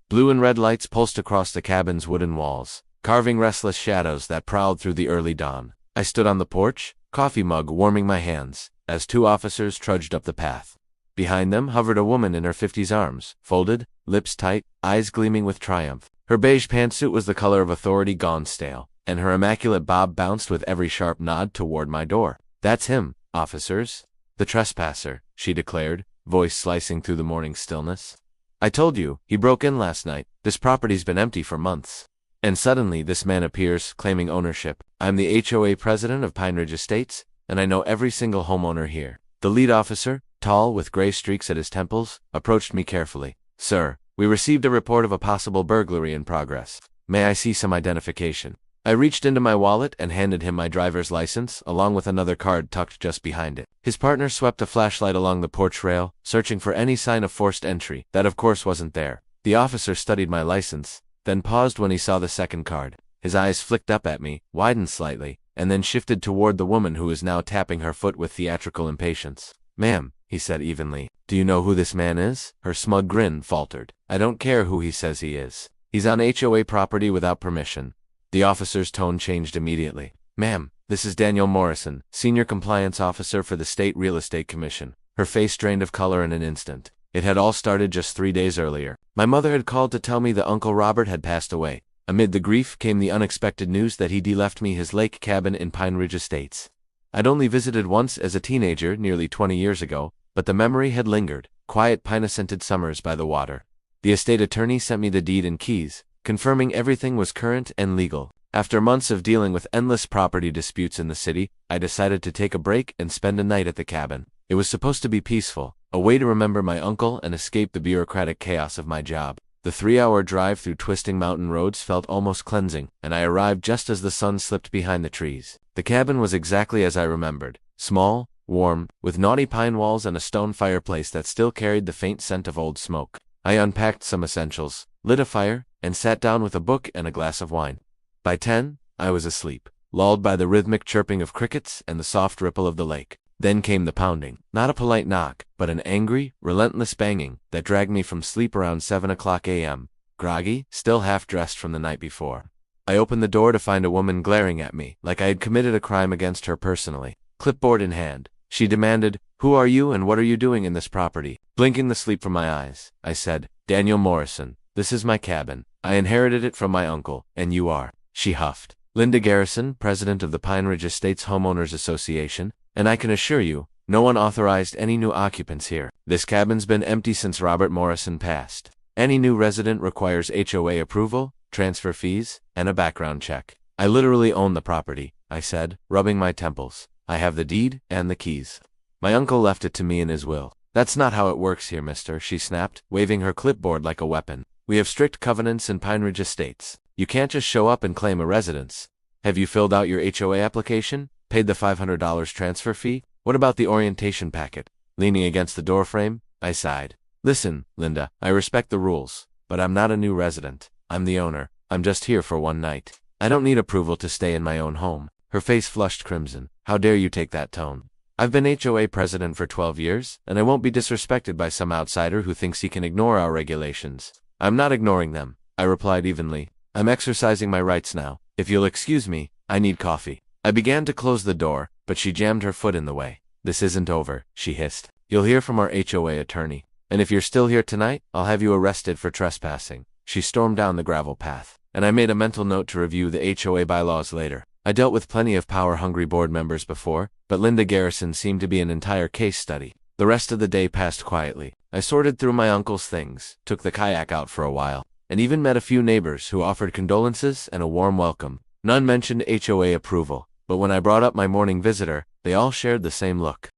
Blue and red lights pulsed across the cabin's wooden walls, carving restless shadows that prowled through the early dawn. I stood on the porch, coffee mug warming my hands, as two officers trudged up the path. Behind them hovered a woman in her 50s, arms folded, lips tight, eyes gleaming with triumph. Her beige pantsuit was the color of authority gone stale, and her immaculate bob bounced with every sharp nod toward my door. "That's him, officers. The trespasser," she declared, voice slicing through the morning stillness. "I told you, he broke in last night. This property's been empty for months." And suddenly this man appears, claiming ownership. "I'm the HOA president of Pine Ridge Estates, and I know every single homeowner here." The lead officer, tall with gray streaks at his temples, approached me carefully. "Sir, we received a report of a possible burglary in progress. May I see some identification?" I reached into my wallet and handed him my driver's license, along with another card tucked just behind it. His partner swept a flashlight along the porch rail, searching for any sign of forced entry. That of course wasn't there. The officer studied my license, then paused when he saw the second card. His eyes flicked up at me, widened slightly, and then shifted toward the woman who was now tapping her foot with theatrical impatience. "Ma'am," he said evenly, "do you know who this man is?" Her smug grin faltered. "I don't care who he says he is. He's on HOA property without permission." The officer's tone changed immediately. "Ma'am, this is Daniel Morrison, Senior Compliance Officer for the State Real Estate Commission." Her face drained of color in an instant. It had all started just 3 days earlier. My mother had called to tell me that Uncle Robert had passed away. Amid the grief came the unexpected news that he'd left me his lake cabin in Pine Ridge Estates. I'd only visited once as a teenager nearly 20 years ago, but the memory had lingered, quiet pine-scented summers by the water. The estate attorney sent me the deed and keys, confirming everything was current and legal. After months of dealing with endless property disputes in the city, I decided to take a break and spend a night at the cabin. It was supposed to be peaceful, a way to remember my uncle and escape the bureaucratic chaos of my job. The 3-hour drive through twisting mountain roads felt almost cleansing, and I arrived just as the sun slipped behind the trees. The cabin was exactly as I remembered. Small, warm, with knotty pine walls and a stone fireplace that still carried the faint scent of old smoke. I unpacked some essentials, lit a fire, and sat down with a book and a glass of wine. By 10, I was asleep, lulled by the rhythmic chirping of crickets and the soft ripple of the lake. Then came the pounding. Not a polite knock, but an angry, relentless banging that dragged me from sleep around 7 o'clock a.m., groggy, still half-dressed from the night before. I opened the door to find a woman glaring at me, like I had committed a crime against her personally. Clipboard in hand, she demanded, "Who are you and what are you doing in this property?" Blinking the sleep from my eyes, I said, "Daniel Morrison. This is my cabin. I inherited it from my uncle, and you are." She huffed. "Linda Garrison, president of the Pine Ridge Estates Homeowners Association, and I can assure you, no one authorized any new occupants here. This cabin's been empty since Robert Morrison passed. Any new resident requires HOA approval, transfer fees, and a background check. I literally own the property," I said, rubbing my temples. "I have the deed and the keys. My uncle left it to me in his will." "That's not how it works here, mister," she snapped, waving her clipboard like a weapon. "We have strict covenants in Pine Ridge Estates. You can't just show up and claim a residence. Have you filled out your HOA application? Paid the $500 transfer fee? What about the orientation packet?" Leaning against the doorframe, I sighed. "Listen, Linda, I respect the rules, but I'm not a new resident. I'm the owner. I'm just here for one night. I don't need approval to stay in my own home." Her face flushed crimson. "How dare you take that tone? I've been HOA president for 12 years, and I won't be disrespected by some outsider who thinks he can ignore our regulations." "I'm not ignoring them," I replied evenly. "I'm exercising my rights now. If you'll excuse me, I need coffee." I began to close the door, but she jammed her foot in the way. "This isn't over," she hissed. "You'll hear from our HOA attorney. And if you're still here tonight, I'll have you arrested for trespassing." She stormed down the gravel path, and I made a mental note to review the HOA bylaws later. I dealt with plenty of power-hungry board members before, but Linda Garrison seemed to be an entire case study. The rest of the day passed quietly. I sorted through my uncle's things, took the kayak out for a while, and even met a few neighbors who offered condolences and a warm welcome. None mentioned HOA approval, but when I brought up my morning visitor, they all shared the same look.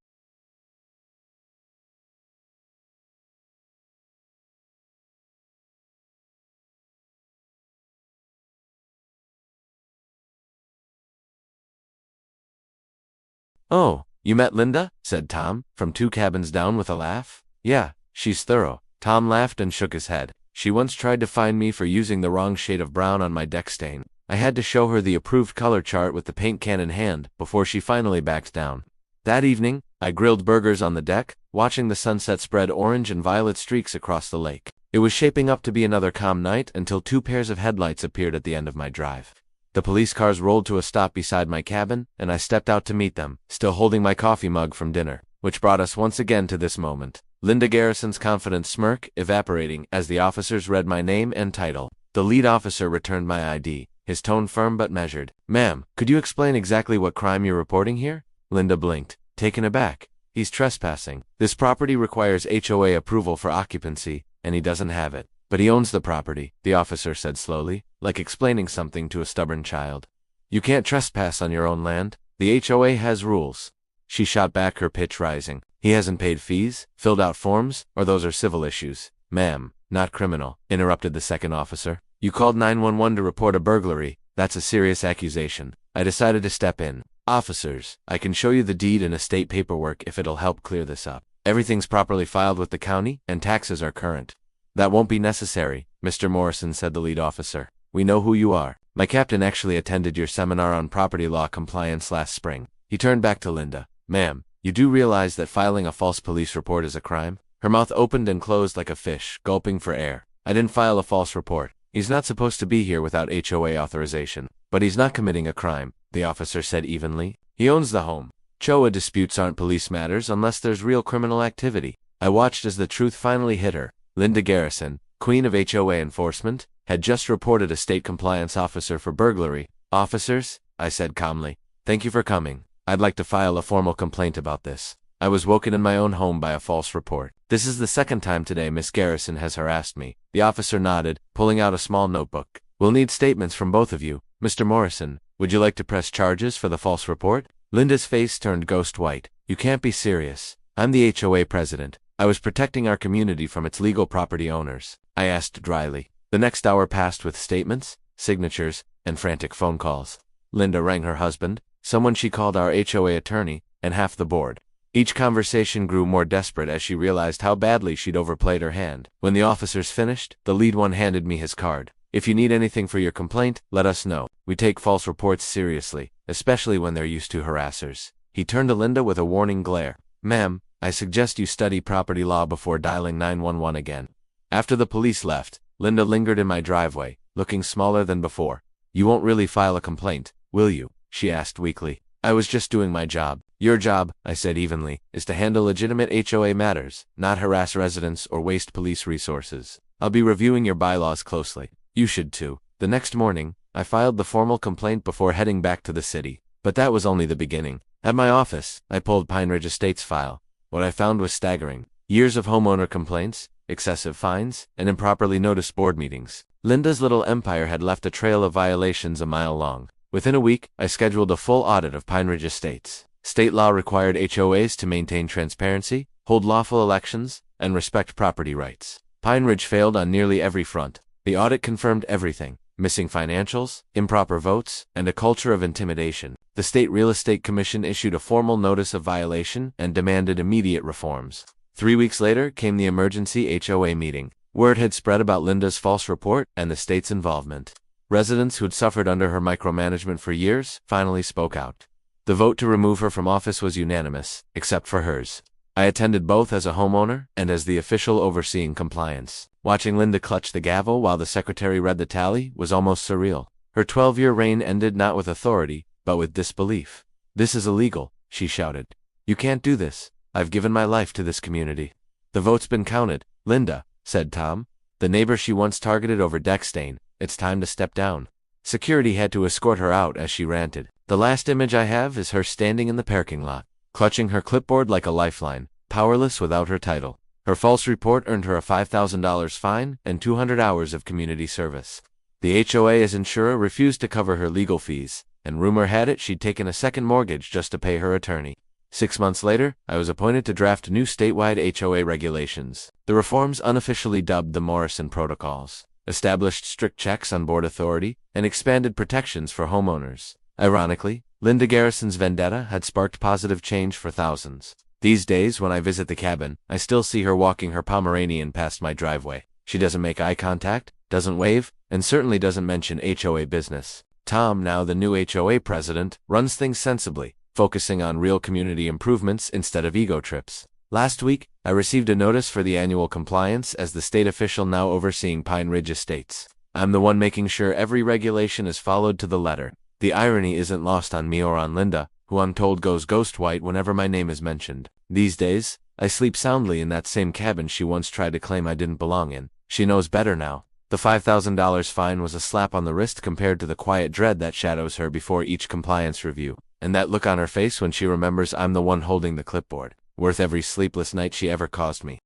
"Oh, you met Linda?" said Tom, from 2 cabins down with a laugh. "Yeah, she's thorough." Tom laughed and shook his head. "She once tried to fine me for using the wrong shade of brown on my deck stain. I had to show her the approved color chart with the paint can in hand before she finally backed down." That evening, I grilled burgers on the deck, watching the sunset spread orange and violet streaks across the lake. It It was shaping up to be another calm night until two pairs of headlights appeared at the end of my drive. The police cars rolled to a stop beside my cabin, and I stepped out to meet them, still holding my coffee mug from dinner, which brought us once again to this moment. Linda Garrison's confident smirk evaporating as the officers read my name and title. The lead officer returned my ID, his tone firm but measured. "Ma'am, could you explain exactly what crime you're reporting here?" Linda blinked, taken aback. "He's trespassing. This property requires HOA approval for occupancy, and he doesn't have it. But he owns the property," the officer said slowly, like explaining something to a stubborn child. "You can't trespass on your own land. The HOA has rules." She shot back, her pitch rising. "He hasn't paid fees, filled out forms, or those are civil issues." "Ma'am, not criminal," interrupted the second officer. "You called 911 to report a burglary. That's a serious accusation." I decided to step in. "Officers, I can show you the deed and estate paperwork if it'll help clear this up. Everything's properly filed with the county, and taxes are current." "That won't be necessary," Mr. Morrison said, the lead officer. "We know who you are. My captain actually attended your seminar on property law compliance last spring." He turned back to Linda. "Ma'am, you do realize that filing a false police report is a crime?" Her mouth opened and closed like a fish, gulping for air. "I didn't file a false report. He's not supposed to be here without HOA authorization. But he's not committing a crime," the officer said evenly. "He owns the home. HOA disputes aren't police matters unless there's real criminal activity." I watched as the truth finally hit her. Linda Garrison, queen of HOA enforcement, had just reported a state compliance officer for burglary. "Officers," I said calmly, "thank you for coming. I'd like to file a formal complaint about this. I was woken in my own home by a false report. This is the second time today Miss Garrison has harassed me." The officer nodded, pulling out a small notebook. "We'll need statements from both of you. Mr. Morrison, would you like to press charges for the false report?" Linda's face turned ghost white. "You can't be serious. I'm the HOA president. I was protecting our community from its legal property owners," I asked dryly. The next hour passed with statements, signatures, and frantic phone calls. Linda rang her husband, someone she called our HOA attorney, and half the board. Each conversation grew more desperate as she realized how badly she'd overplayed her hand. When the officers finished, the lead one handed me his card. "If you need anything for your complaint, let us know. We take false reports seriously, especially when they're used to harassers." He turned to Linda with a warning glare. "Ma'am, I suggest you study property law before dialing 911 again." After the police left, Linda lingered in my driveway, looking smaller than before. "You won't really file a complaint, will you?" she asked weakly. "I was just doing my job." "Your job," I said evenly, "is to handle legitimate HOA matters, not harass residents or waste police resources. I'll be reviewing your bylaws closely. You should too." The next morning, I filed the formal complaint before heading back to the city. But that was only the beginning. At my office, I pulled Pine Ridge Estate's file. What I found was staggering. Years of homeowner complaints, excessive fines, and improperly noticed board meetings. Linda's little empire had left a trail of violations a mile long. Within a week, I scheduled a full audit of Pine Ridge Estates. State law required HOAs to maintain transparency, hold lawful elections, and respect property rights. Pine Ridge failed on nearly every front. The audit confirmed everything: missing financials, improper votes, and a culture of intimidation. The State Real Estate Commission issued a formal notice of violation and demanded immediate reforms. 3 weeks later came the emergency HOA meeting. Word had spread about Linda's false report and the state's involvement. Residents who'd suffered under her micromanagement for years finally spoke out. The vote to remove her from office was unanimous, except for hers. I attended both as a homeowner and as the official overseeing compliance. Watching Linda clutch the gavel while the secretary read the tally was almost surreal. Her 12-year reign ended not with authority, but with disbelief. "This is illegal," she shouted. "You can't do this. I've given my life to this community." "The vote's been counted, Linda," said Tom, the neighbor she once targeted over deck stain. "It's time to step down." Security had to escort her out as she ranted. The last image I have is her standing in the parking lot, clutching her clipboard like a lifeline, powerless without her title. Her false report earned her a $5,000 fine and 200 hours of community service. The HOA as insurer refused to cover her legal fees, and rumor had it she'd taken a second mortgage just to pay her attorney. 6 months later, I was appointed to draft new statewide HOA regulations. The reforms, unofficially dubbed the Morrison Protocols, established strict checks on board authority, and expanded protections for homeowners. Ironically, Linda Garrison's vendetta had sparked positive change for thousands. These days, when I visit the cabin, I still see her walking her Pomeranian past my driveway. She doesn't make eye contact, doesn't wave, and certainly doesn't mention HOA business. Tom, now the new HOA president, runs things sensibly, focusing on real community improvements instead of ego trips. Last week, I received a notice for the annual compliance as the state official now overseeing Pine Ridge Estates. I'm the one making sure every regulation is followed to the letter. The irony isn't lost on me or on Linda, who I'm told goes ghost white whenever my name is mentioned. These days, I sleep soundly in that same cabin she once tried to claim I didn't belong in. She knows better now. The $5,000 fine was a slap on the wrist compared to the quiet dread that shadows her before each compliance review, and that look on her face when she remembers I'm the one holding the clipboard, worth every sleepless night she ever caused me.